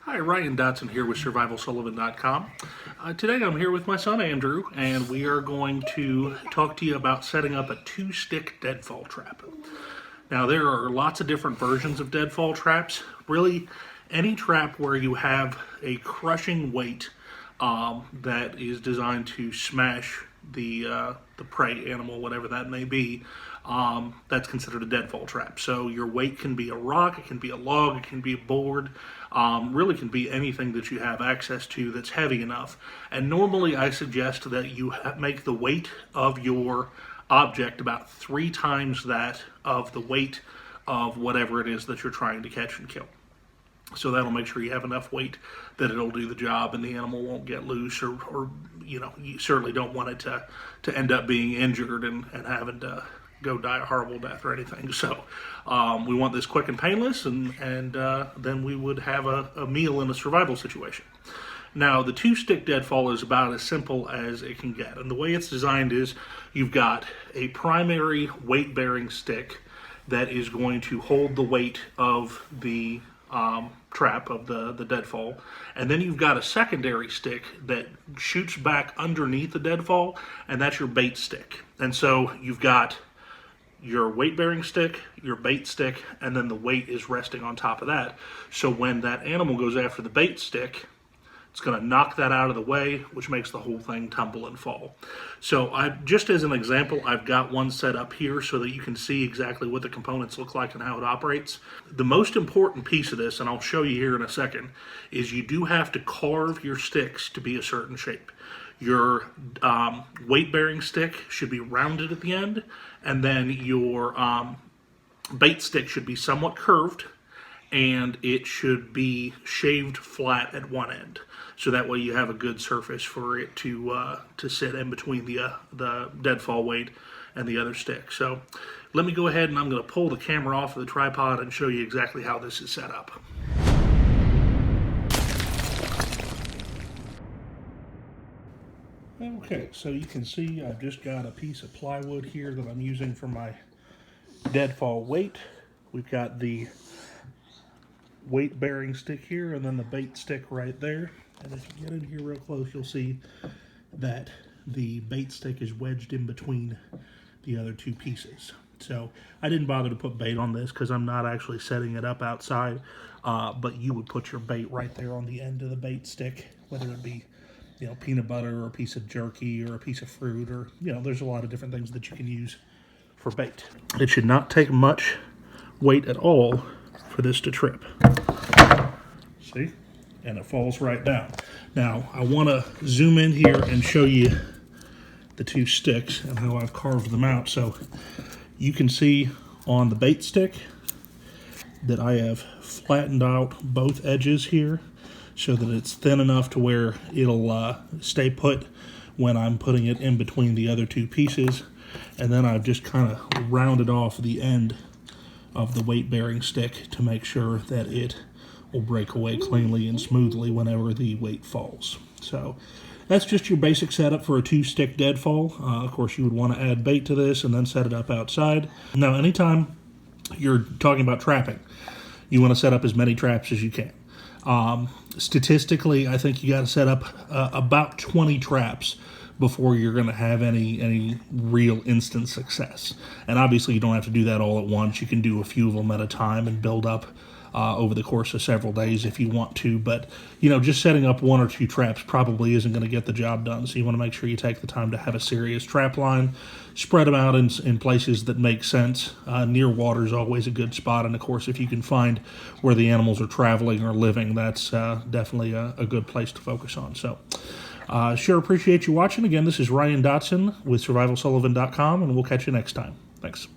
Hi, Ryan Dotson here with SurvivalSullivan.com. Today I'm here with my son Andrew, and we are going to talk to you about setting up a two-stick deadfall trap. Now, there are lots of different versions of deadfall traps. Really, any trap where you have a crushing weight that is designed to smash the prey animal, whatever that may be, that's considered a deadfall trap. So your weight can be a rock, it can be a log, it can be a board, really can be anything that you have access to that's heavy enough. And normally I suggest that you make the weight of your object about 3 times that of the weight of whatever it is that you're trying to catch and kill. So that'll make sure you have enough weight that it'll do the job and the animal won't get loose, or you certainly don't want it to end up being injured and having to go die a horrible death or anything. So we want this quick and painless, and then we would have a meal in a survival situation. Now, the two-stick deadfall is about as simple as it can get. And the way it's designed is you've got a primary weight-bearing stick that is going to hold the weight of the trap, of the deadfall, and then you've got a secondary stick that shoots back underneath the deadfall, and that's your bait stick. And so you've got your weight-bearing stick, your bait stick, and then the weight is resting on top of that. So when that animal goes after the bait stick, it's going to knock that out of the way, which makes the whole thing tumble and fall. So just as an example, I've got one set up here so that you can see exactly what the components look like and how it operates. The most important piece of this, and I'll show you here in a second, is you do have to carve your sticks to be a certain shape. Your weight-bearing stick should be rounded at the end, and then your bait stick should be somewhat curved, and it should be shaved flat at one end. So that way you have a good surface for it to sit in between the deadfall weight and the other stick. So let me go ahead and I'm going to pull the camera off of the tripod and show you exactly how this is set up. Okay, so you can see I've just got a piece of plywood here that I'm using for my deadfall weight. We've got the weight-bearing stick here, and then the bait stick right there. And if you get in here real close, you'll see that the bait stick is wedged in between the other two pieces. So I didn't bother to put bait on this because I'm not actually setting it up outside, but you would put your bait right there on the end of the bait stick, whether it be peanut butter or a piece of jerky or a piece of fruit, or there's a lot of different things that you can use for bait. It should not take much weight at all for this to trip. See? And it falls right down. Now, I want to zoom in here and show you the two sticks and how I've carved them out. So you can see on the bait stick that I have flattened out both edges here so that it's thin enough to where it'll stay put when I'm putting it in between the other two pieces. And then I've just kind of rounded off the end of the weight-bearing stick to make sure that it will break away cleanly and smoothly whenever the weight falls. So that's just your basic setup for a two-stick deadfall. Of course, you would want to add bait to this and then set it up outside. Now, anytime you're talking about trapping, you want to set up as many traps as you can. Statistically, I think you got to set up about 20 traps before you're going to have any real instant success. And obviously you don't have to do that all at once. You can do a few of them at a time and build up over the course of several days if you want to. But just setting up 1 or 2 traps probably isn't going to get the job done. So you want to make sure you take the time to have a serious trap line, spread them out in places that make sense. Near water is always a good spot, and of course if you can find where the animals are traveling or living, that's definitely a good place to focus on. So sure appreciate you watching. Again, this is Ryan Dotson with SurvivalSullivan.com, and we'll catch you next time. Thanks.